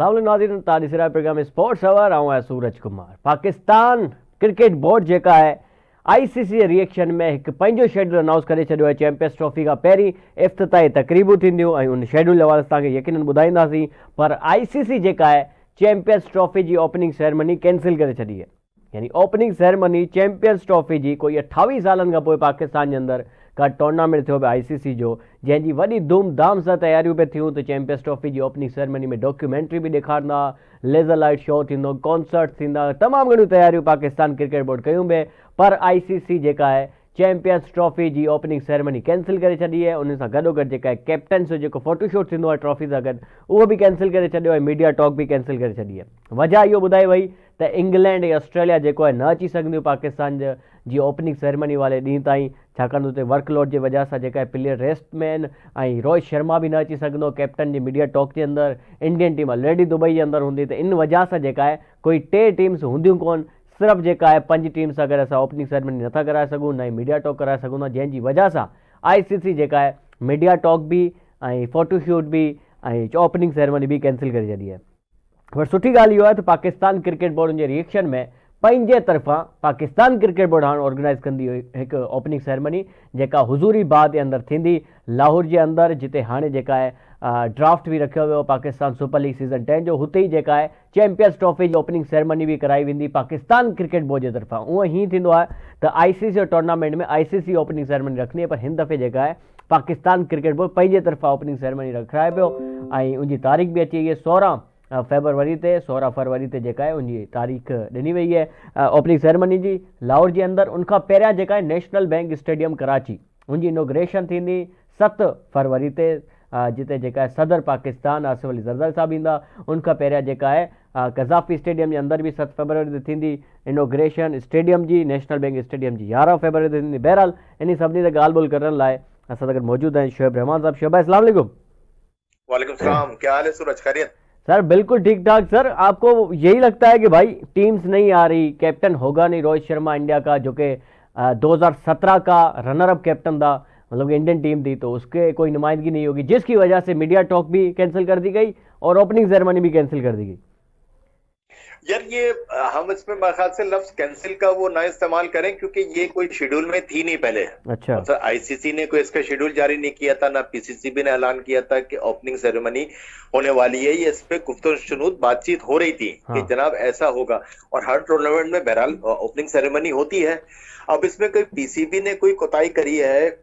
अस्सलाम वालेकुम नाज़रीन, तारीख़ प्रोग्राम स्पोर्ट्स अवर आऊं सूरज कुमार। पाकिस्तान क्रिकेट बोर्ड जेका है आईसीसी रिएक्शन में एक पंहिंजो शेड्यूल अनाउंस करे छॾियो आहे। चैंपियंस ट्रॉफी का पहिरीं इफ़्तिताही तक़रीबूं थींदियूं ऐं उन शेड्यूल हवाले सां यकीनन ॿुधाईंदासीं, पर आईसीसी जेका है चैंपियंस ट्रॉफी की ओपनिंग सेरेमनी कैंसिल करे छॾी है। यानी ओपनिंग सेरेमनी चैंपियंस ट्रॉफी की कोई 28 सालनि खां पोइ पाकिस्तान के अंदर का टूर्नामेंट थियो आईसीसी जो, जैसी वही धूमधाम से तैयारियों पे थियूं। तो चैंपियंस ट्रॉफी की ओपनिंग सेरेमनी में डॉक्यूमेंट्री भी ॾेखारींदा, लेज़र लाइट शो थींदो, कॉन्सर्ट थींदा, तमाम घणियूं तैयारियूं पाकिस्तान क्रिकेट बोर्ड कयूं बि, पर आईसीसी जेका है चैंपियंस ट्रॉफी की ओपनिंग सेरेमनी कैंसिल करे छॾी है। उन सां गॾोगॾु जेका है कैप्टन जो जेको फोटोशूट थींदो आहे ट्रॉफी सां गॾु, उहो भी कैंसिल करे छॾियो आहे। मीडिया टॉक भी कैंसिल करे छॾी है। वजह इहो ॿुधाई वई त इंग्लैंड ऐं ऑस्ट्रेलिया जेको आहे न अची सघंदियूं पाकिस्तान जी ओपनिंग सेरेमनी वाले ॾींहुं ताईं, छाकाणि उते वर्कलोड की वजह से जेका प्लेयर रेस्ट में आहिनि ऐं रोहित शर्मा भी न अची सघंदो। कैप्टन जी मीडिया टॉक के अंदर इंडियन टीम ऑलरेडी दुबई के अंदर हूंदी, तो इन वजह से जेका है कोई 3 टीम्स हूंदियूं कोन, सिर्फ जेका है 5 टीम्स अगर असां ओपनिंग सेरेमनी नथा कराए सघूं, न मीडिया टॉक कराए सघूं, जंहिंजी वजह से आईसीसी जेका है मीडिया टॉक भी ऐं फोटोशूट भी ऐं ओपनिंग सेरेमनी भी कैंसिल करे छॾी है। पर सुठी ॻाल्हि इहो आहे त पाकिस्तान क्रिकेट बोर्ड जे रिएक्शन में पंहिंजे तरफ़ां पाकिस्तान क्रिकेट बोर्ड हाणे ऑर्गेनाइज़ कंदी एक ओपनिंग सेरेमनी जेका हुज़ूरीबाद के अंदर थींदी, लाहौर के अंदर, जिते हाणे जेका है ड्राफ्ट भी रखियो वियो पाकिस्तान सुपर लीग सीज़न 10 जो। हुते ही जेका है चैंपियंस ट्रॉफी की ओपनिंग सेरेमनी भी कराई वेंदी पाकिस्तान क्रिकेट बोर्ड के तरफा। उहो ही थींदो आहे त आईसीसी टूर्नामेंट में आईसीसी ओपनिंग सेरेमनी रखनी है, पर हिन दफ़े जेका है पाकिस्तान क्रिकेट बोर्ड पंहिंजे तरफा ओपनिंग सेरेमनी रखाए पियो ऐं उनकी तारीख़ भी अची वई है 16 फरवरी ते जेका है उनकी तारीख़ ॾिनी वई है ओपनिंग सेरेमनी जी लाहौर के अंदर। उनका पहिरियां जेका है नेशनल बैंक स्टेडियम कराची उनकी इनोग्रेशन थींदी 7 फरवरी ते, जिते जेका है सदर पाकिस्तान आसिफ अली ज़रदारी साहब ईंदा। उनका पहिरियां जेका है कज़ाफ़ी स्टेडियम के अंदर भी 7 फरवरी ते थींदी इनोग्रेशन स्टेडियम जी, नेशनल बैंक स्टेडियम जी 11 फरवरी ते थींदी। बहरहाल इन सभिनी से ॻाल्हि ॿोल करण लाइ असां सां गॾु मौजूद आहिनि शोएब रहमान साहब। शोएब भाई अस्सलाम वालेकुम। वालेकुम सलाम, क्या हाल है सूरज, खैरियत? सर बिल्कुल ठीक ठाक। सर आपको यही लगता है कि भाई टीम्स नहीं आ रही, कैप्टन होगा नहीं रोहित शर्मा इंडिया का, जो कि 2017 का रनर अप कैप्टन था, मतलब इंडियन टीम थी, तो उसके कोई नुमाइंदगी नहीं होगी, जिसकी वजह से मीडिया टॉक भी कैंसिल कर दी गई और ओपनिंग सेरेमनी भी कैंसिल कर दी गई? यार ये हम इसमें मेरे ख्याल से लफ्ज कैंसिल का वो ना इस्तेमाल करें, क्योंकि ये कोई शेड्यूल में थी नहीं पहले। अच्छा, मतलब आईसीसी ने कोई इसका शेड्यूल जारी नहीं किया था, ना पीसीसीबी ने ऐलान किया था कि ओपनिंग सेरेमनी होने वाली है। ये इस पे गुफ्तगू बातचीत हो रही थी कि जनाब ऐसा होगा, और हर टूर्नामेंट में बहरहाल ओपनिंग सेरेमनी होती है। अब इसमें कोई पीसीबी ने कोई कोताही करी है,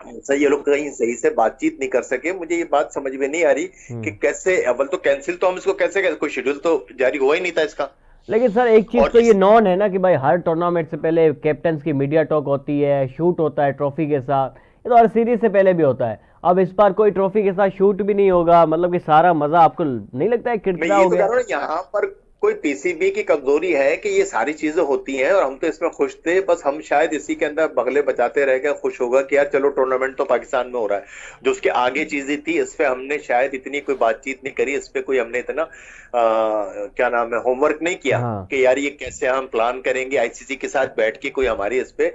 सही ये लोग कहीं सही से बातचीत नहीं कर सके, मुझे ये बात समझ में नहीं आ रही कि कैसे। अव्वल तो कैंसिल तो हम इसको कैसे कोई शेड्यूल तो जारी हुआ ही नहीं था इसका। लेकिन सर एक चीज तो ये नॉन है ना कि भाई हर टूर्नामेंट से पहले कैप्टन की मीडिया टॉक होती है, शूट होता है ट्रॉफी के साथ, ये तो हर सीरीज से पहले भी होता है। अब इस बार कोई ट्रॉफी के साथ शूट भी नहीं होगा, मतलब कि सारा मजा आपको नहीं लगता है किरकिरा हो गया? यहाँ पर कोई पीसीबी की कमजोरी है कि ये सारी चीजें होती हैं, और हम तो इसमें खुश थे, बस हम शायद इसी के अंदर बगले बजाते रह गए, खुश होगा कि यार चलो टूर्नामेंट तो पाकिस्तान में हो रहा है। जो उसके आगे चीजें थी इस पे हमने शायद इतनी कोई बातचीत नहीं करी, इस पे कोई हमने इतना क्या नाम है होमवर्क नहीं किया कि यार ये कैसे हम प्लान करेंगे आईसीसी के साथ बैठ के, कोई हमारी इस पे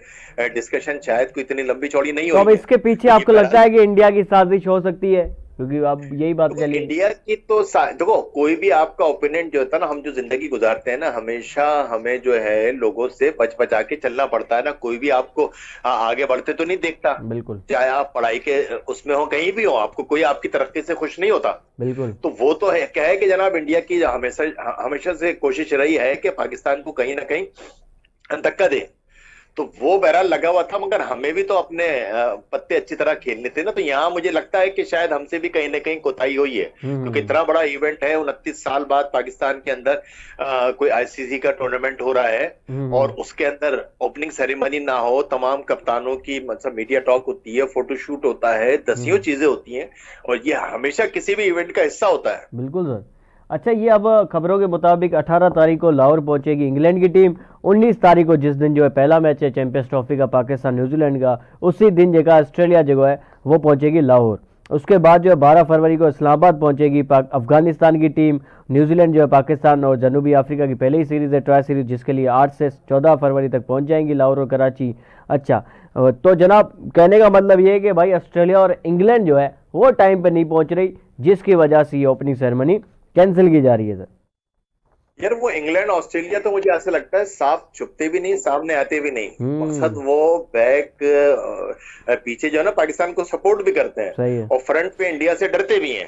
डिस्कशन शायद कोई इतनी लंबी चौड़ी नहीं होगी। तो अब इसके पीछे आपको लगता है कि इंडिया की साजिश हो सकती है? क्योंकि अब यही बात चली इंडिया की, तो देखो कोई भी आपका ओपिनियन जो होता है ना, हम जो जिंदगी गुजारते हैं ना, हमेशा हमें जो है लोगों से बच बचा के चलना पड़ता है ना। कोई भी आपको आगे बढ़ते तो नहीं देखता, बिल्कुल, चाहे आप पढ़ाई के उसमें हो, कहीं भी हो, आपको कोई आपकी तरक्की से खुश नहीं होता, बिल्कुल। तो वो तो है क्या है कि जनाब इंडिया की हमेशा से कोशिश रही है कि पाकिस्तान को कहीं ना कहीं धक्का दे, तो वो बहरहाल लगा हुआ था, मगर हमें भी तो अपने पत्ते अच्छी तरह खेलने थे ना। तो यहाँ मुझे लगता है कि शायद हमसे भी कहीं ना कहीं कोताही हुई है, क्योंकि इतना बड़ा इवेंट है, 29 साल बाद पाकिस्तान के अंदर कोई आईसीसी का टूर्नामेंट हो रहा है, और उसके अंदर ओपनिंग सेरेमनी ना हो, तमाम कप्तानों की मतलब मीडिया टॉक होती है, फोटोशूट होता है, दसियों चीजें होती हैं, और ये हमेशा किसी भी इवेंट का हिस्सा होता है। बिल्कुल सर। अच्छा, ये अब खबरों के मुताबिक 18 तारीख को लाहौर पहुंचेगी इंग्लैंड की टीम। 19 तारीख को जिस दिन जो है पहला मैच है चैंपियंस ट्रॉफी का पाकिस्तान न्यूजीलैंड का, उसी दिन जगह ऑस्ट्रेलिया जो है वो पहुंचेगी लाहौर। उसके बाद जो है 12 फरवरी को इस्लामाबाद पहुंचेगी अफगानिस्तान की टीम। न्यूजीलैंड जो है पाकिस्तान और जनूबी अफ्रीका की पहली सीरीज़ है, ट्राई सीरीज, जिसके लिए 8 से 14 फरवरी तक पहुंच जाएंगी लाहौर और कराची। अच्छा, तो जनाब कहने का मतलब ये है कि भाई ऑस्ट्रेलिया और इंग्लैंड जो है वो टाइम पर नहीं पहुंच रही, जिसकी वजह से ये ओपनिंग सेरेमनी कैंसिल की जा रही है सर? यार वो इंग्लैंड ऑस्ट्रेलिया तो मुझे ऐसा लगता है साफ छुपते भी नहीं, सामने आते भी नहीं। मकसद वो बैक पीछे जो है ना पाकिस्तान को सपोर्ट भी करते हैं, सही है। और फ्रंट पे इंडिया से डरते भी हैं।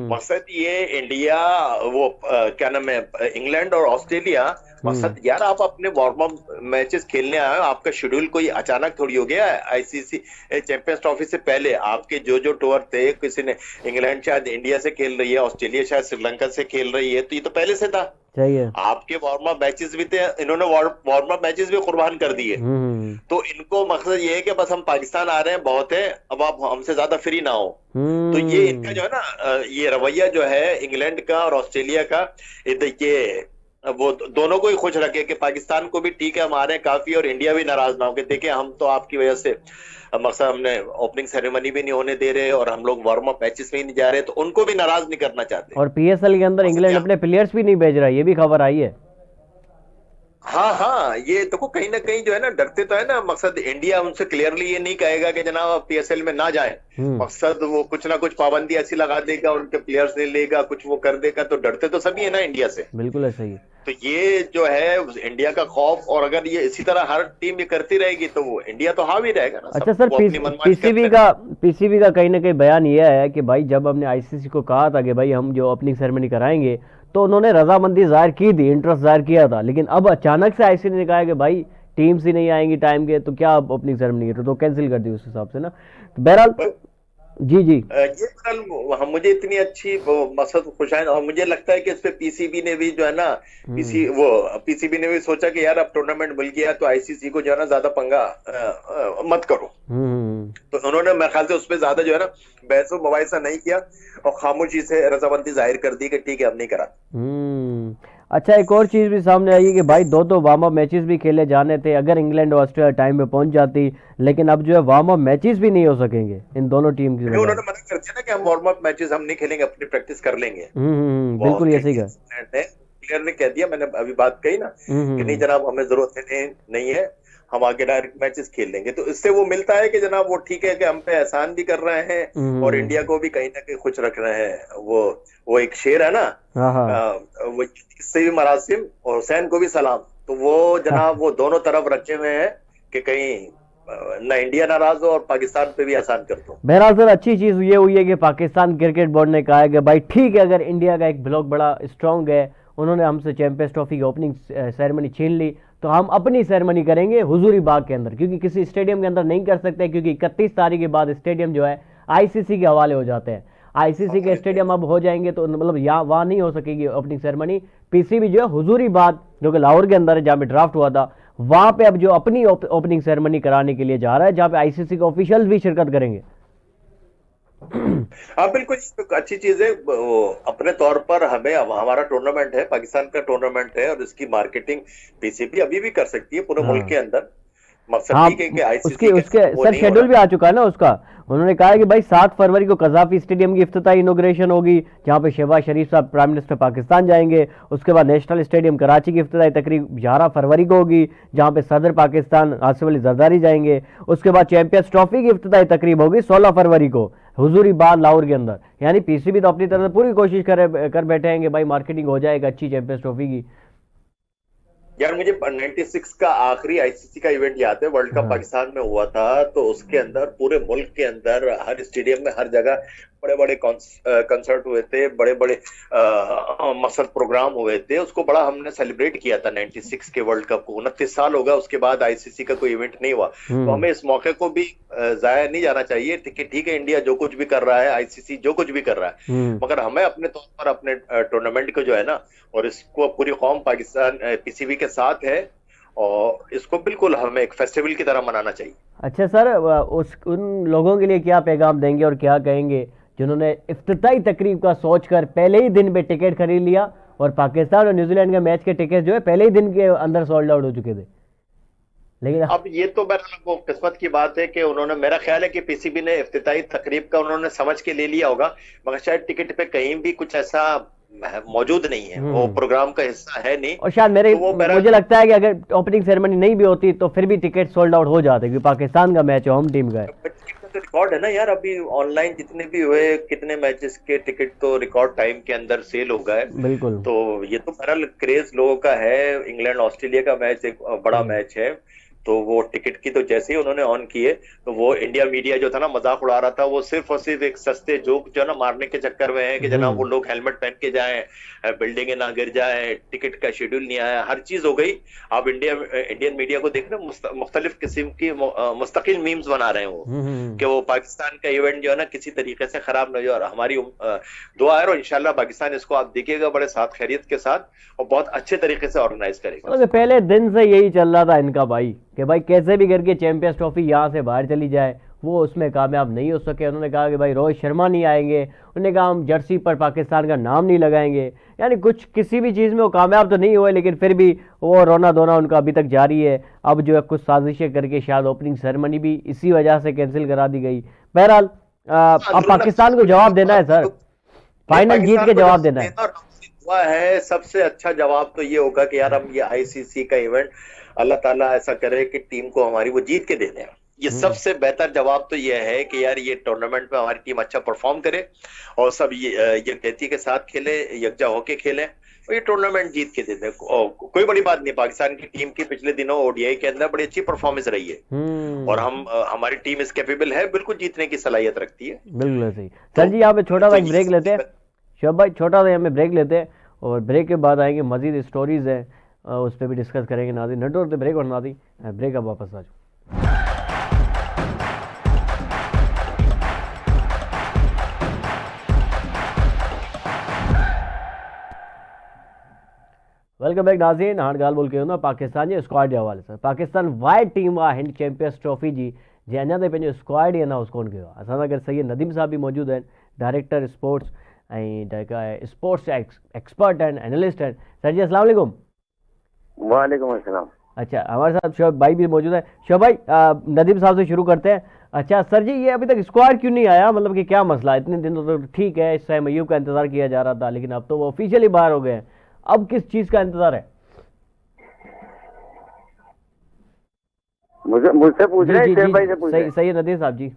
मकसद ये इंडिया वो क्या नाम है, इंग्लैंड और ऑस्ट्रेलिया, मकसद यार आप अपने वार्म अप मैचेस खेलने आए हो, आपका शेड्यूल कोई अचानक थोड़ी हो गया। आईसीसी चैंपियंस ट्रॉफी से पहले आपके जो टूर थे, किसी ने इंग्लैंड शायद इंडिया से खेल रही है, ऑस्ट्रेलिया शायद श्रीलंका से खेल रही है, तो ये तो पहले से था। सही है। आपके वार्म अप मैचेस भी थे, इन्होंने वार्म अप मैचेस भी कुर्बान कर दिए। तो इनको मकसद ये है कि बस हम पाकिस्तान आ रहे हैं, बहुत है, अब आप हमसे ज्यादा फ्री ना हो। तो ये इनका जो है ना ये रवैया जो है इंग्लैंड का और ऑस्ट्रेलिया का, ये वो दोनों को ही खुश रखे कि पाकिस्तान को भी ठीक है हम आ रहे हैं काफी, और इंडिया भी नाराज ना हो कि देखिए हम तो आपकी वजह से मकसद हमने ओपनिंग सेरेमनी भी नहीं होने दे रहे और हम लोग वार्म अप मैचेस में ही नहीं जा रहे, तो उनको भी नाराज नहीं करना चाहते। और पीएसएल के अंदर इंग्लैंड अपने प्लेयर्स भी नहीं भेज रहा है, ये भी खबर आई है। हाँ हाँ, ये देखो कहीं ना कहीं जो है ना डरते तो है ना। मकसद इंडिया उनसे क्लियरली ये नहीं कहेगा कि जनाब पीएसएल में ना जाए, मकसद वो कुछ ना कुछ पाबंदी ऐसी लगा देगा, उनके प्लेयर्स ले लेगा, कुछ वो कर देगा, तो डरते तो सभी है ना इंडिया से। बिल्कुल ऐसा ही है। तो ये जो है इंडिया का खौफ, और अगर ये इसी तरह हर टीम ये करती रहेगी तो वो इंडिया तो हावी रहेगा ना। अच्छा सर, पीसीबी का कहीं ना कहीं बयान ये है कि भाई जब हमने आईसीसी को कहा था कि भाई हम जो ओपनिंग सेरेमनी कराएंगे, तो उन्होंने रजामंदी जाहिर की थी, इंटरेस्ट जाहिर किया था, लेकिन अब अचानक से आईसीसी ने कहा कि भाई टीम्स ही नहीं आएंगी टाइम के, तो क्या ओपनिंग सेरेमनी तो कैंसिल कर दी उस हिसाब से ना। तो बहरहाल जी जी, ये हम मुझे इतनी अच्छी मकसद खुशाइन, और मुझे लगता है कि इस पे पीसीबी ने भी जो है ना पीसीबी ने भी सोचा कि यार अब टूर्नामेंट मिल गया तो आईसीसी को जो है ना ज्यादा पंगा मत करो। तो उन्होंने मेरे ख्याल से उस पर ज्यादा जो है ना बहस मुबाहिसा नहीं किया और खामोशी से रजामंदी जाहिर कर दी कि ठीक है अब नहीं करा। अच्छा, एक और चीज भी सामने आई है कि भाई दो वार्म अप मैचेस भी खेले जाने थे अगर इंग्लैंड और ऑस्ट्रेलिया टाइम पे पहुंच जाती, लेकिन अब जो है वार्म अप मैचेस भी नहीं हो सकेंगे इन दोनों टीम की। उन्होंने मना कर दिया ना कि हम वार्म अप मैचेस हम नहीं खेलेंगे, अपनी प्रैक्टिस कर लेंगे। बिल्कुल ये सही है, प्लेयर ने कह दिया, मैंने अभी बात कही ना कि नहीं जनाब हमें जरूरत नहीं है, हम आगे डायरेक्ट मैचेस खेल लेंगे। तो इससे वो मिलता है कि जनाब वो ठीक है कि हम पे एहसान भी कर रहे हैं और इंडिया को भी कहीं ना कहीं खुश रख रहे हैं। वो एक शेर है ना, वो इससे भी मरासिम और हुसैन को भी सलाम, तो वो जनाब वो दोनों तरफ रखे हुए हैं कि कहीं ना इंडिया नाराज हो और पाकिस्तान पे भी एहसान कर दो। बहरहाल सर, अच्छी चीज ये हुई है कि पाकिस्तान क्रिकेट बोर्ड ने कहा है कि भाई ठीक है, अगर इंडिया का एक ब्लॉक बड़ा स्ट्रांग है, उन्होंने हमसे चैंपियंस ट्रॉफी की ओपनिंग सेरेमनी छीन ली, तो हम अपनी सेरेमनी करेंगे हुजूरी बाग के अंदर, क्योंकि किसी स्टेडियम के अंदर नहीं कर सकते, क्योंकि 31 तारीख के बाद स्टेडियम जो है आईसीसी के हवाले हो जाते हैं। आईसीसी के स्टेडियम अब हो जाएंगे तो मतलब यहाँ वहाँ नहीं हो सकेगी ओपनिंग सेरेमनी। पीसीबी जो है हुजूरी बाग, जो कि लाहौर के अंदर है जहाँ पे ड्राफ्ट हुआ था, वहाँ पे अब जो अपनी ओपनिंग सेरेमनी कराने के लिए जा रहा है, जहाँ पे आईसीसी के ऑफिशियल्स भी शिरकत करेंगे। हाँ बिल्कुल, अच्छी चीज है। अपने तौर पर हमें हमारा टूर्नामेंट है, पाकिस्तान का टूर्नामेंट है, और इसकी मार्केटिंग पीसीबी अभी भी कर सकती है पूरे मुल्क के अंदर। मकसद ठीक है कि आईसीसी उसके सर शेड्यूल भी आ चुका है ना उसका। उन्होंने कहा है कि भाई 7 फरवरी को कज़ाफी स्टेडियम की इफ्तिताही इनॉग्रेशन होगी, जहां पे शहबाज शरीफ साहब प्राइम मिनिस्टर पाकिस्तान जाएंगे। उसके बाद नेशनल स्टेडियम कराची की इफ्तिताही तकरीब 11 फरवरी को होगी, जहां पे सदर पाकिस्तान आसिफ अली जरदारी जाएंगे। उसके बाद चैंपियंस ट्रॉफी की इफ्तिताही तकरीब होगी 16 फरवरी को हुजूरी बाग लाहौर के अंदर। यानी पीसीबी तो अपनी तरफ से पूरी कोशिश कर बैठे हैं कि भाई मार्केटिंग हो जाएगा अच्छी चैंपियंस ट्रॉफी की। यार मुझे 96 का आखिरी आईसीसी का इवेंट याद है, वर्ल्ड कप पाकिस्तान में हुआ था, तो उसके अंदर पूरे मुल्क के अंदर हर स्टेडियम में हर जगह बड़े बड़े कंसर्ट हुए थे, बड़े बड़े मकसद प्रोग्राम हुए थे। उसको बड़ा हमने सेलिब्रेट किया था 96 के वर्ल्ड कप को। 29 साल हो गया उसके बाद आईसीसी का कोई इवेंट नहीं हुआ, तो हमें इस मौके को भी जाया नहीं जाना चाहिए। ठीक है इंडिया जो कुछ भी कर रहा है, आईसीसी जो कुछ भी कर रहा है, मगर हमें अपने तौर पर अपने टूर्नामेंट को जो है ना, और इसको पूरी कौम पाकिस्तान पीसीबी के साथ है, और इसको बिल्कुल हमें एक फेस्टिवल की तरह मनाना चाहिए। अच्छा सर, उन लोगों के लिए क्या पैगाम देंगे और क्या कहेंगे जिन्होंने इफ्तिताई तकरीब का सोचकर पहले ही दिन पे टिकट खरीद लिया, और पाकिस्तान और न्यूजीलैंड के मैच के टिकट जो है पहले ही दिन के अंदर सोल्ड आउट हो चुके थे? लेकिन अब ये तो वो किस्मत की बात है कि उन्होंने, मेरा ख्याल है कि पीसीबी ने इफ्तिताई तकरीब का उन्होंने समझ के ले लिया होगा, मगर शायद टिकट पे कहीं भी कुछ ऐसा मौजूद नहीं है, वो प्रोग्राम का हिस्सा है नहीं। और शायद मुझे लगता है कि अगर ओपनिंग सेरेमनी नहीं भी होती तो फिर भी टिकट सोल्ड आउट हो जाते, क्योंकि पाकिस्तान का मैच है, होम टीम का है। तो रिकॉर्ड है ना यार, अभी ऑनलाइन जितने भी हुए कितने मैचेस के टिकट तो रिकॉर्ड टाइम के अंदर सेल हो गए। बिल्कुल। तो ये तो बहरहाल क्रेज लोगों का है। इंग्लैंड ऑस्ट्रेलिया का मैच एक बड़ा हम्म। मैच है। तो वो टिकट की तो जैसे ही उन्होंने ऑन किए, तो वो इंडिया मीडिया जो था ना मजाक उड़ा रहा था, वो सिर्फ और सिर्फ एक सस्ते जोक जो है ना मारने के चक्कर में है कि जनाब वो हम्म। लोग हेलमेट पहन के जाएं, बिल्डिंगें ना गिर जाए, टिकट का शेड्यूल नहीं आया, हर चीज हो गई। आप इंडियन मीडिया को देख रहे हैं, मुख्तलिफ किस्म की मुस्तकिल मीम्स बना रहे हैं वो, कि वो पाकिस्तान का इवेंट जो है ना किसी तरीके से खराब न हो। और हमारी दुआ है, और इंशाल्लाह पाकिस्तान इसको आप देखिएगा बड़े साथ खैरियत के साथ और बहुत अच्छे तरीके से ऑर्गेनाइज करेगा। मतलब पहले दिन से यही चल रहा था इनका भाई, कि भाई कैसे भी करके चैंपियंस ट्रॉफी यहाँ से बाहर चली जाए। वो उसमें कामयाब नहीं हो सके। उन्होंने कहा कि भाई रोहित शर्मा नहीं आएंगे, उन्होंने कहा हम जर्सी पर पाकिस्तान का नाम नहीं लगाएंगे। यानी कुछ किसी भी चीज़ में वो कामयाब तो नहीं हुए, लेकिन फिर भी वो रोना धोना उनका अभी तक जारी है। अब जो है कुछ साजिशें करके शायद ओपनिंग सेरेमनी भी इसी वजह से कैंसिल करा दी गई। बहरहाल अब पाकिस्तान को जवाब देना है सर, फाइनल जीत के जवाब देना है। हुआ है सबसे अच्छा जवाब तो ये होगा कि यार हम ये आईसीसी का इवेंट अल्लाह ताला ऐसा करे कि टीम को हमारी वो जीत के दे दें। ये सबसे बेहतर जवाब तो ये है कि यार ये टूर्नामेंट में हमारी टीम अच्छा परफॉर्म करे और सब ये कहती के साथ खेले, यकजा होके खेले और ये टूर्नामेंट जीत के दे दें। कोई बड़ी बात नहीं, पाकिस्तान की टीम की पिछले दिनों ओडीआई के अंदर बड़ी अच्छी परफॉर्मेंस रही है और हम हमारी टीम इस कैपेबल है, बिल्कुल जीतने की सलाहियत रखती है। बिल्कुल सही। सर जी यहाँ पे छोटा सा ब्रेक लेते हैं, शोएब भाई छोटा सा यहाँ पे ब्रेक लेते हैं और ब्रेक के बाद आएंगे, मजीद स्टोरीज हैं उस पर भी डिस्कस करेंगे। नादी नटवर ब्रेक और नादी ब्रेक, अब वापस आ जाओ। वेलकम बैक नाज़रीन, हाण ॻाल्हि ॿोल कयूं था पाकिस्तान जे स्क्वाड जे हवाले सां। पाकिस्तान वाइड टीम आहे हिंड चैंपियंस ट्रॉफी जी, जे अञा ताईं पंहिंजो स्क्वाड ई अनाउंस कोन कयो आहे। असां सां गॾु सैयद नदीम साहब भी मौजूद आहिनि, डायरेक्टर स्पोर्ट्स ऐं जेका आहे स्पोर्ट्स एक्सपर्ट आहिनि, एनालिस्ट आहिनि। सर जी अस्सलाम वालेकुम। वालेकुम अस्सलाम। अच्छा, हमारे साथ शोएब भाई भी मौजूद है। शोएब भाई नदीम साहब से शुरू करते हैं। अच्छा सर जी, ये अभी तक स्क्वाड क्यों नहीं आया, मतलब कि क्या मसला है? इतने दिन तो ठीक है, इस टाइम अयूब का इंतजार किया जा रहा था, लेकिन अब तो वो ऑफिशियली बाहर हो गए हैं। अब किस चीज का इंतजार है? मुझसे पूछ रहे हैं, भाई से पूछ रहे हैं। सही है नदीम साहब जी।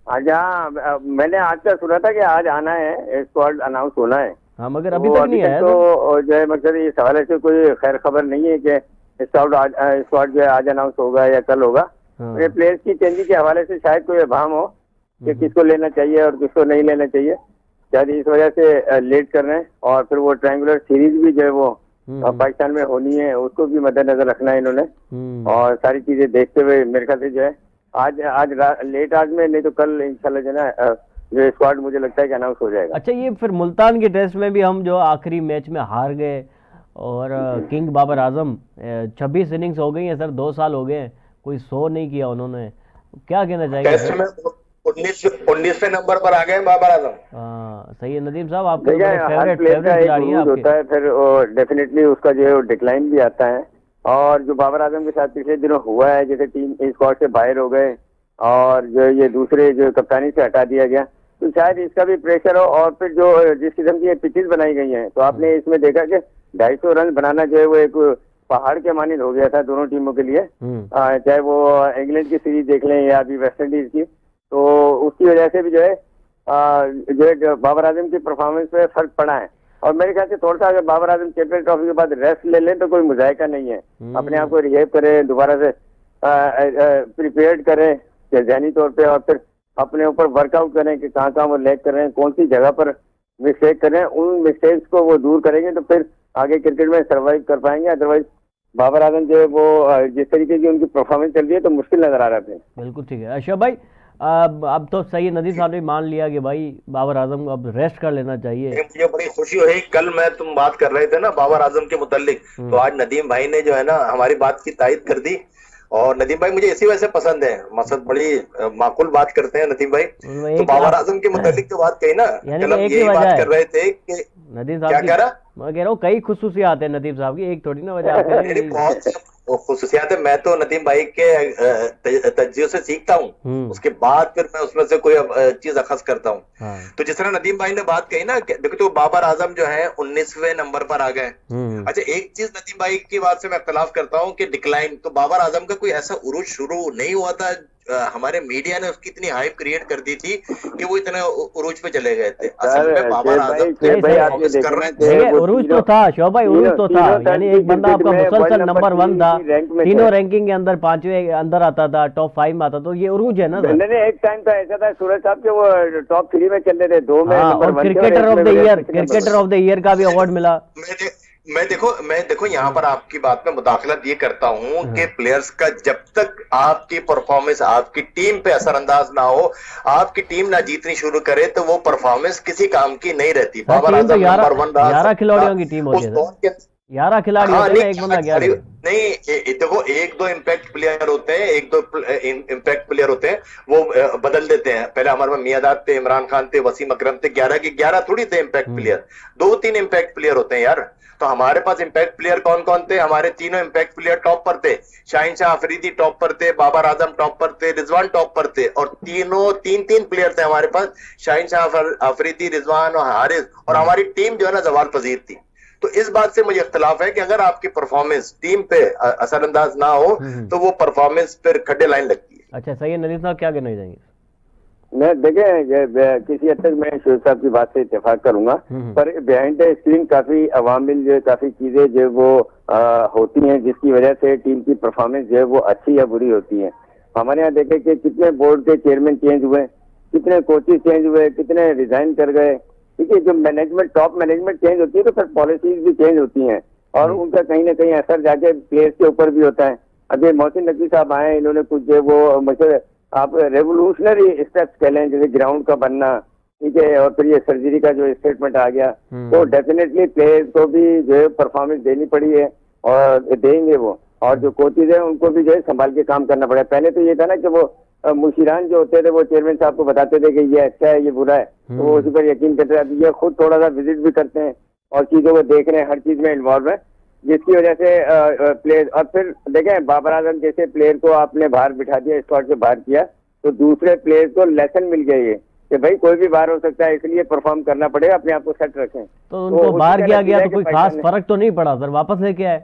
आज हाँ, मैंने आज का सुना था कि आज आना है, स्क्वाड अनाउंस होना है। हाँ, मगर अभी तक नहीं आया तो जो है मतलब इस हवाले से कोई खैर खबर नहीं है कि स्क्वाड जो है आज अनाउंस होगा या कल होगा। ये प्लेयर्स की चेंजिंग के हवाले से शायद कोई अभाम हो कि किसको लेना चाहिए और किसको नहीं लेना चाहिए, शायद इस वजह से लेट कर रहे हैं। और फिर वो ट्रायंगुलर सीरीज भी जो है वो पाकिस्तान में होनी है, उसको भी मद्देनजर रखना है इन्होंने। और सारी चीजें देखते हुए मेरे ख्याल से जो है आज लेट आज में, नहीं तो कल इंशाल्लाह जो है ना जो स्क्वाड मुझे लगता है कि अनाउंस हो जाएगा। अच्छा, ये फिर मुल्तान के टेस्ट में भी हम जो आखिरी मैच में हार गए और किंग बाबर आजम 26 इनिंग्स हो गई हैं सर, 2 साल हो गए हैं, कोई शो नहीं किया उन्होंने, क्या कहना चाहेंगे? टेस्ट में 19वें नंबर पर आ गए बाबर आजम। हाँ सही है नदीम साहब, आपके फेवरेट खिलाड़ी हैं होता है, फिर डेफिनेटली उसका जो डिक्लाइन भी आता है। और जो बाबर आजम के साथ पिछले दिनों हुआ है, जैसे टीम स्क्वाड से बाहर हो गए और जो ये दूसरे जो कप्तानी से हटा दिया गया, तो शायद इसका भी प्रेशर हो। और फिर जो जिस किस्म की पिचेस बनाई गई हैं, तो आपने इसमें देखा कि 250 रन बनाना जो है वो एक पहाड़ के मानिंद हो गया था दोनों टीमों के लिए। चाहे वो इंग्लैंड की सीरीज देख लें या अभी वेस्ट इंडीज की, तो उसकी वजह से भी जो है बाबर आजम की परफॉर्मेंस पे फर्क पड़ा है। और मेरे ख्याल से थोड़ा सा अगर बाबर आजम चैंपियंस ट्रॉफी के बाद रेस्ट ले लें तो कोई मुजाहिका नहीं है। अपने आप को रिहेव करें, दोबारा से प्रिपेयर्ड करें जहनी तौर पे, और फिर अपने ऊपर वर्कआउट करें कि कहाँ वो लैग कर रहे हैं, कौन सी जगह पर मिस्टेक कर रहे हैं, उन मिस्टेक्स को वो दूर करेंगे तो फिर आगे क्रिकेट में सर्वाइव कर पाएंगे। अदरवाइज बाबर आजम जो है वो जिस तरीके की उनकी परफॉर्मेंस चल रही है तो मुश्किल नजर आ रहा है। बिल्कुल ठीक है अशोक भाई, अब तो सही है, नदीम साहब ने मान लिया कि भाई बाबर आजम को अब रेस्ट कर लेना चाहिए। मुझे बड़ी खुशी हुई, कल मैं तुम बात कर रहे थे ना बाबर आजम के मुतालिक, तो आज नदीम भाई ने जो है ना हमारी बात की तायद कर दी। और नदीम भाई मुझे इसी वजह से पसंद है, मकसद बड़ी माकूल बात करते हैं नदीम भाई। तो बाबर आजम के मुतालिक जो बात कही ना, कल हम यही बात कर रहे थे कि नदीम साहब क्या कह रहा, मैं कह रहा हूँ कई खुसूसियात है नदीम साहब की, एक थोड़ी ना वजह। बहुत खुसूसियात है। मैं तो नदीम भाई के तज्जियों से सीखता हूँ, उसके बाद फिर मैं उसमें से कोई चीज अखज करता हूँ। तो जिस तरह नदीम भाई ने बात कही ना, देखो तो बाबर आजम जो है 19वें नंबर पर आ गए। अच्छा, एक चीज नदीम भाई की बात से मैं इख्तलाफ करता हूँ कि डिक्लाइन, तो बाबर आजम का कोई ऐसा उरूज शुरू नहीं हुआ था हमारे मीडिया ने उसकी इतनी हाइप क्रिएट कर दी थी कि वो इतने उरूज पे चले गए थे। असल में बाबर आजम कर रहे थे। उरूज तो था शोभ भाई, उरूज तो था, यानी एक बंदा आपका मुसलसल नंबर 1 था, तीनों रैंकिंग के अंदर 5वें अंदर आता था, टॉप 5 में आता, तो ये उरूज है ना। नहीं, एक टाइम था ऐसा था सूरज साहब के वो टॉप 3 में चल रहे थे, 2 में और क्रिकेटर ऑफ द ईयर का भी अवार्ड मिला। मैं देखो यहाँ पर आपकी बात में मुदाखलत ये करता हूँ कि प्लेयर्स का जब तक आपकी परफॉर्मेंस आपकी टीम पे असरअंदाज ना हो, आपकी टीम ना जीतनी शुरू करे, तो वो परफॉर्मेंस किसी काम की नहीं रहती। बाबर आजम नंबर 1 रहा, 11 खिलाड़ियों की टीम होती है, 11 खिलाड़ी होते हैं, एक बंदा 11 नहीं। देखो, एक दो इम्पैक्ट प्लेयर होते हैं, एक दो इम्पैक्ट प्लेयर होते हैं, वो बदल देते हैं। पहले हमारे में मियादाद थे, इमरान खान थे, वसीम अकरम थे, 11 के 11 थोड़ी थे इम्पैक्ट प्लेयर, 2-3 इम्पैक्ट प्लेयर होते हैं यार। तो हमारे पास इम्पैक्ट प्लेयर कौन कौन थे? हमारे तीनों इम्पैक्ट प्लेयर टॉप पर थे। शाहीन शाह अफरीदी टॉप पर थे, बाबर आजम टॉप पर थे, रिजवान टॉप पर थे, और तीन प्लेयर थे हमारे पास, शाहीन शाह अफरीदी, रिजवान और हारिस, और हमारी टीम जो है ना जवाल पजीर थी। तो इस बात से मुझे इख्तिलाफ है कि अगर आपकी परफॉर्मेंस टीम पे असरअंदाज ना हो तो वो परफॉर्मेंस फिर खड्डे लाइन लगती है। अच्छा, सही है। नदीम साहब क्या कहना चाहेंगे? मैं देखें, किसी हद तक मैं शोएब साहब की बात से इत्तेफाक करूंगा, पर बिहाइंड द स्क्रीन काफी अवामिल जो काफी चीजें जो वो होती हैं जिसकी वजह से टीम की परफॉर्मेंस जो है वो अच्छी या बुरी होती है। हमारे यहाँ देखें कि कितने बोर्ड के चेयरमैन चेंज हुए, कितने कोचेज चेंज हुए, कितने रिजाइन कर गए। ठीक है, जो मैनेजमेंट टॉप मैनेजमेंट चेंज होती है तो फिर पॉलिसीज भी चेंज होती हैं, और उनका कहीं ना कहीं असर जाके प्लेयर्स के ऊपर भी होता है। अभी मोहसिन नकवी साहब आए, इन्होंने कुछ जो वो मुझे आप रेवोल्यूशनरी स्टेप्स कह लें, जैसे ग्राउंड का बनना, ठीक है, और फिर ये सर्जरी का जो स्टेटमेंट आ गया, तो डेफिनेटली प्लेयर्स को भी जो है परफॉर्मेंस देनी पड़ी है और देंगे वो, और जो कोचेज है उनको भी जो है संभाल के काम करना पड़ेगा। पहले तो ये था ना कि वो मुशीरान जो होते थे वो चेयरमैन साहब को बताते थे कि ये अच्छा है, ये बुरा है, तो वो उसी पर यकीन करते थे। ये खुद थोड़ा सा विजिट भी करते हैं और चीजों को देख रहे हैं, हर चीज में इन्वॉल्व है, जिसकी वजह से प्लेयर। और फिर देखें, बाबर आजम जैसे प्लेयर को आपने बाहर बिठा दिया, स्क्वाड से बाहर किया, तो दूसरे प्लेयर्स को लेसन मिल गया ये कि भाई कोई भी बाहर हो सकता है, इसलिए परफॉर्म करना पड़ेगा, अपने आप को सेट रखें। तो उनको बाहर किया गया तो कोई खास फर्क तो नहीं पड़ा सर, वापस लेके आए,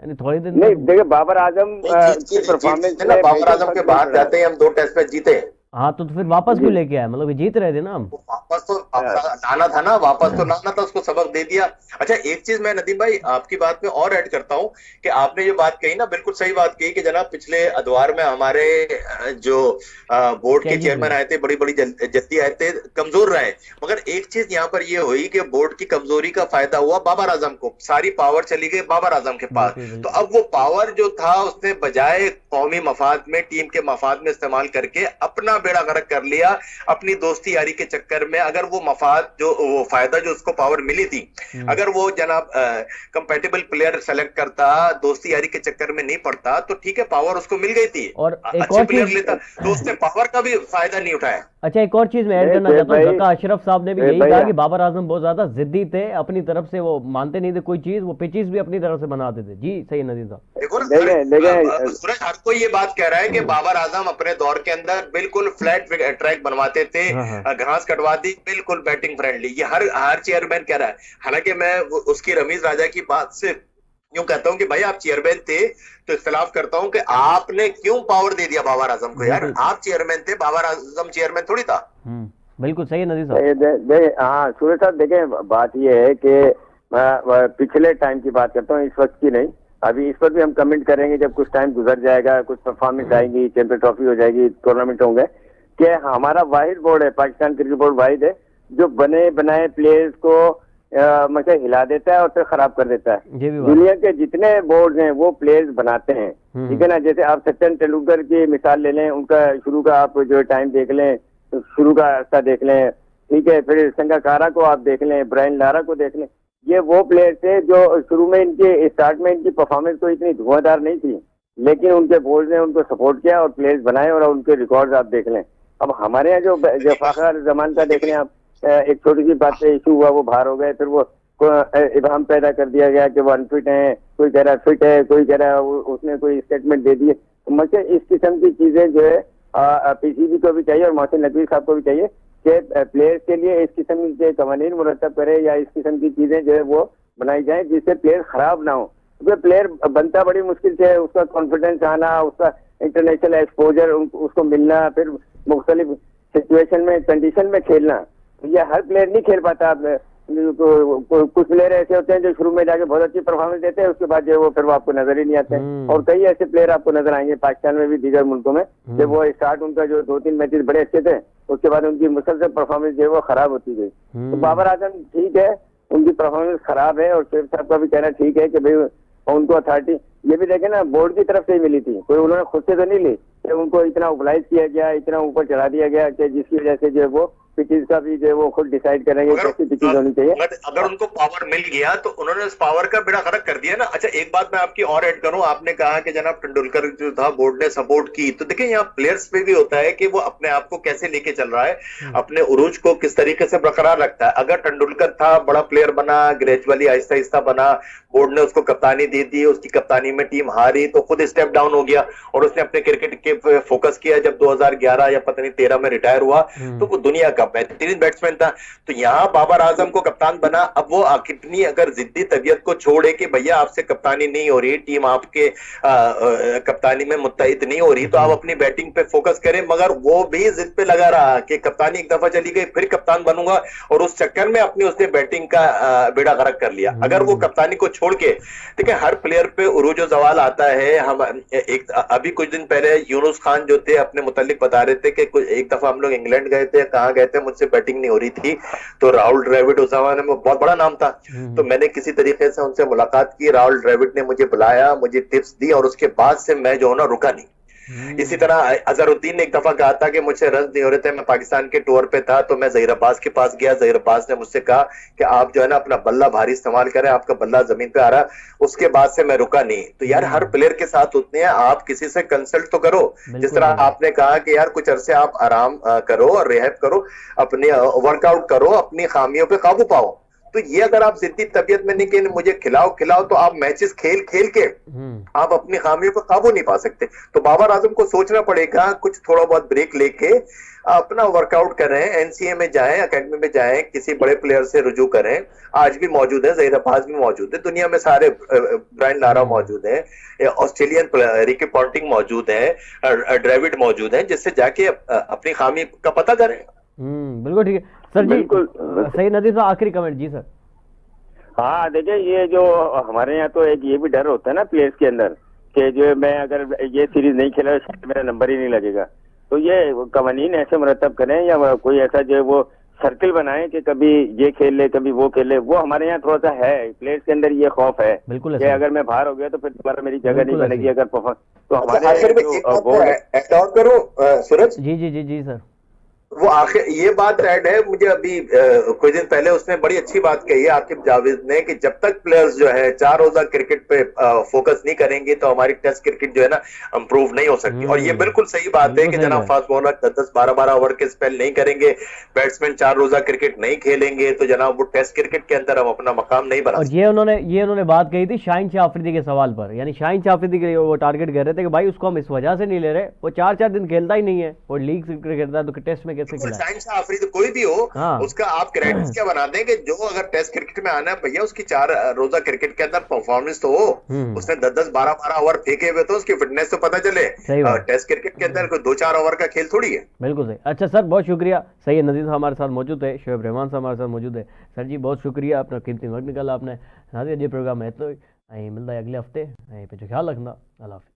यानी थोड़ी देर नहीं। देखिए, बाबर आजम की परफॉर्मेंस, बाबर आजम के बाहर जाते हैं हम 2 टेस्ट मैच जीते। हाँ, तो फिर वापस क्यों लेके आए? मतलब जीत रहे थे ना हम। वापस तो लाना था ना, वापस तो लाना था, उसको सबक दे दिया। अच्छा, एक चीज मैं नदीम भाई आपकी बात में और ऐड करता हूं कि आपने जो बात कही ना, बिल्कुल सही बात कही कि जनाब पिछले अदवार में हमारे जो बोर्ड के चेयरमैन आए थे, बड़ी बड़ी जद्दी आए थे, कमजोर रहे। मगर एक चीज यहाँ पर ये हुई कि बोर्ड की कमजोरी का फायदा हुआ बाबर आजम को, सारी पावर चली गई बाबर आजम के पास। तो अब वो पावर जो था उसने बजाय कौमी मफाद में, टीम के मफाद में इस्तेमाल करके अपना बेड़ा गर्क कर लिया, अपनी दोस्ती यारी के चक्कर में। अगर वो मफाद जो वो फायदा जो उसको पावर मिली थी, अगर वो जनाब कंपेटेबल प्लेयर सेलेक्ट करता, दोस्ती यारी के चक्कर में नहीं पड़ता, तो ठीक है, पावर उसको मिल गई थी और अच्छे प्लेयर लेता, तो उसने पावर का भी फायदा नहीं उठाया। अच्छा, एक और चीज मैं ऐड करना चाहता हूँ, ज़का अशरफ साहब ने भी यही कहा कि बाबर आजम बहुत ज्यादा जिद्दी थे, अपनी तरफ से वो मानते नहीं थे कोई चीज, वो पिचेस भी अपनी तरफ से बनाते थे। जी सही नदीम साहब। देखो ना सूरज, हर कोई ये बात कह रहा है कि बाबर आजम अपने दौर के अंदर बिल्कुल फ्लैट ट्रैक बनवाते थे, घास कटवा दी, बिल्कुल बैटिंग फ्रेंडली, ये हर चेयरमैन कह रहा है। हालांकि मैं उसकी रमीज राजा की बात से यूं कहता हूं कि भाई आप चेयरमैन थे, तो इख्तिलाफ करता हूं कि आपने क्यों पावर दे दिया बाबर आजम को। यार आप चेयरमैन थे, बाबर आजम चेयरमैन थोड़ी था। बिल्कुल सही है नदीम साहब। हाँ सूरज साहब, देखें बात यह है कि पिछले टाइम की बात करता हूँ, इस वक्त की नहीं। अभी इस पर भी हम कमेंट करेंगे जब कुछ टाइम गुजर जाएगा, कुछ परफॉर्मेंस आएगी, चैंपियन ट्रॉफी हो जाएगी, टूर्नामेंट होंगे, कि हमारा वाहिद बोर्ड है, पाकिस्तान क्रिकेट बोर्ड वाहिद है जो बने बनाए प्लेयर्स को मतलब हिला देता है और फिर खराब कर देता है। दुनिया के जितने बोर्ड हैं वो प्लेयर्स बनाते हैं, ठीक है ना। जैसे आप सचिन तेंदुलकर की मिसाल ले लें, उनका शुरू का आप जो टाइम देख लें, शुरू का रास्ता देख लें, ठीक है, फिर संगाकारा को आप देख लें, ब्रायन लारा को देख लें। ये वो प्लेयर्स थे जो शुरू में इनके स्टार्ट में इनकी परफॉर्मेंस तो इतनी धुआंधार नहीं थी, लेकिन उनके बोर्ड ने उनको सपोर्ट किया और प्लेयर्स बनाए, और उनके रिकॉर्ड्स आप देख लें। अब हमारे यहाँ जो फाखर जमान का देख लें आप, एक छोटी सी बात से इशू हुआ, वो बाहर हो गए, फिर वो इबाम पैदा कर दिया गया कि वो अनफिट है, कोई कह रहा है फिट है, कोई कह रहा है उसने कोई स्टेटमेंट दे दिए। तो मुझे इस किस्म की चीजें जो है पीसीबी को भी चाहिए और मोहसिन नकवी साहब को भी चाहिए कि प्लेयर्स के लिए इस किस्म के कवानीन मुरतब करे या इस किस्म की चीजें जो है वो बनाई जाए जिससे प्लेयर खराब ना हो। क्योंकि प्लेयर बनता बड़ी मुश्किल से, उसका कॉन्फिडेंस आना, उसका इंटरनेशनल एक्सपोजर उसको मिलना, फिर मुख्तलिफ सिचुएशन में, कंडीशन में खेलना, तो ये हर प्लेयर नहीं खेल पाता। आप कुछ प्लेयर ऐसे होते हैं जो शुरू में जाके बहुत अच्छी परफॉर्मेंस देते हैं, उसके बाद जो वो फिर वो आपको नजर ही नहीं आते हैं। और कई ऐसे प्लेयर आपको नजर आएंगे पाकिस्तान में भी, दीगर मुल्कों में, जब वो स्टार्ट उनका जो 2-3 मैचेस बड़े अच्छे थे, उसके बाद उनकी मुसलसल परफॉर्मेंस जो है वो खराब होती गई। तो बाबर आजम ठीक है, उनकी परफॉर्मेंस खराब है, और शेख साहब का भी कहना ठीक है कि भाई उनको अथॉरिटी, ये भी देखे ना, बोर्ड की तरफ से ही मिली थी, कोई उन्होंने खुद से तो नहीं ली कि उनको इतना ओबलाइज किया गया, इतना ऊपर चढ़ा दिया गया कि जिसकी वजह से जो है वो पिचेस का भी जो है वो खुद डिसाइड करेंगे कैसी पिचेस होनी चाहिए। अगर उनको पावर मिल गया तो उन्होंने उस पावर का बेड़ा गर्क कर दिया ना। अच्छा, एक बात मैं आपकी और ऐड करूं, आपने कहा कि जनाब तेंदुलकर जो था बोर्ड ने सपोर्ट की, तो देखिए यहाँ प्लेयर्स पे भी होता है कि वो अपने आप को कैसे लेके चल रहा है, अपने उरूज को किस तरीके से बरकरार रखता है। अगर तेंदुलकर था, बड़ा प्लेयर बना, ग्रेजुअली आहिस्ता आहिस्ता बना, बोर्ड ने उसको कप्तानी दे दी, उसकी कप्तानी में टीम हारी तो खुद स्टेप डाउन हो गया और उसने अपने क्रिकेट के फोकस किया। जब 2011 या पता नहीं 13 में रिटायर हुआ तो वो दुनिया का बेहतरीन बैट्समैन था। तो यहाँ बाबर आजम को कप्तान बना, अब वो कितनी अगर जिद्दी तबीयत को छोड़े कि भैया आपसे कप्तानी नहीं हो रही, टीम आपके कप्तानी में मुत्तहिद नहीं हो रही, तो आप अपनी बैटिंग पे फोकस करें, मगर वो भी जिद पे लगा रहा कि कप्तानी एक दफा चली गई फिर कप्तान बनूंगा, और उस चक्कर में अपनी उसने बैटिंग का बेड़ा गर्क कर लिया। अगर वो कप्तानी को छोड़ के, देखिए हर प्लेयर पे उरूज और जवाल आता है। हम अभी कुछ दिन पहले यूनुस खान जो थे अपने मुतालिक बता रहे थे कि एक दफा हम लोग इंग्लैंड गए थे, कहाँ गए थे, मुझसे बैटिंग नहीं हो रही थी, तो राहुल द्रविड़ उस जमाने में बहुत बड़ा नाम था, तो मैंने किसी तरीके से उनसे मुलाकात की, राहुल द्रविड़ ने मुझे बुलाया, मुझे टिप्स दी, और उसके बाद से मैं जो है ना रुका नहीं। इसी तरह अजहरुद्दीन ने एक दफा कहा था कि मुझे रन नहीं हो रहे थे, मैं पाकिस्तान के टूर पे था, तो मैं जहीर अब्बास के पास गया, जहीर अब्बास ने मुझसे कहा कि आप जो है ना अपना बल्ला भारी इस्तेमाल करें, आपका बल्ला जमीन पे आ रहा। उसके बाद से मैं रुका नहीं। तो यार हर प्लेयर के साथ होते हैं, आप किसी से कंसल्ट तो करो, जिस तरह आपने कहा कि यार कुछ अरसे आप आराम करो और रिहैब करो, अपने वर्कआउट करो, अपनी खामियों पे काबू पाओ। तो ये अगर आप जिद्दी तबीयत में नहीं कि मुझे खिलाओ खिलाओ, तो आप मैचेस खेल खेल के आप अपनी खामियों पर काबू नहीं पा सकते। तो बाबर आजम को सोचना पड़ेगा, कुछ थोड़ा बहुत ब्रेक लेके अपना वर्कआउट करें, एनसीए में जाएं, एकेडमी में जाएं, किसी बड़े प्लेयर से रुजू करें। आज भी मौजूद है, जहीर अब्बास भी मौजूद है, दुनिया में सारे, ब्रायन लारा मौजूद है, ऑस्ट्रेलियन रिकी पॉन्टिंग मौजूद है, द्रविड़ मौजूद है, जिससे जाके अपनी खामी का पता करें। बिल्कुल ठीक है सर जी, सही नदीम साहब आखिरी कमेंट जी सर। हाँ देखिए, ये जो हमारे यहाँ तो एक ये भी डर होता है ना प्लेयर्स के अंदर कि जो मैं अगर ये सीरीज नहीं खेला तो मेरा नंबर ही नहीं लगेगा, तो ये कवानीन ऐसे मुरतब करें या कोई ऐसा जो है वो सर्किल बनाएं कि कभी ये खेल ले कभी वो खेल ले। वो हमारे यहाँ थोड़ा सा है, प्लेयर्स के अंदर ये खौफ है कि अगर मैं बाहर हो गया तो फिर दोबारा मेरी जगह नहीं बनेगी अगर परफॉर्म। तो हमारे सूरज जी जी जी जी सर, वो आखिर ये बात ऐड है, मुझे अभी कुछ दिन पहले उसने बड़ी अच्छी बात कही है आकिब जावेद ने कि जब तक प्लेयर्स जो है 4 रोजा क्रिकेट पे फोकस नहीं करेंगे तो हमारी टेस्ट क्रिकेट जो है ना इंप्रूव नहीं हो सकती। और ये बिल्कुल सही बात है कि जनाब फास्ट बॉलर 10-10 12-12 ओवर के स्पेल नहीं करेंगे, बैट्समैन 4 रोजा क्रिकेट नहीं खेलेंगे, तो जनाब वो टेस्ट क्रिकेट के अंदर हम अपना मकाम नहीं बना। और ये उन्होंने बात कही थी शाहीन शाह अफरीदी के सवाल पर, यानी शाहीन शाह अफरीदी के लिए वो टारगेट कर रहे थे कि भाई उसको हम इस वजह से नहीं ले रहे, वो 4-4 दिन खेलता ही नहीं है, वो लीग क्रिकेट खेलता है, तो टेस्ट में कैसे खेला। अफरीदी कोई भी हो, उसका आप क्राइटेरिया बना दें कि जो अगर टेस्ट क्रिकेट में आना है भैया उसकी 4 रोजा क्रिकेट के अंदर परफॉर्मेंस तो हो, उसने 10-10 12-12 ओवर फेंके हुए तो उसकी फिटनेस तो पता चले। टेस्ट क्रिकेट के अंदर कोई 2-4 ओवर का खेल थोड़ी है। बिल्कुल सही। अच्छा सर, बहुत शुक्रिया। सही है, नदीम साहब हमारे साथ मौजूद है, शोएब रहमान साहब हमारे साथ मौजूद है। सर जी बहुत शुक्रिया, अपना कीमती वक्त निकाला आपने। नाज़रीन, ये प्रोग्राम है तो मिलता है अगले हफ्ते, पे जो ख्याल रखना। अल्लाह हाफ़िज़।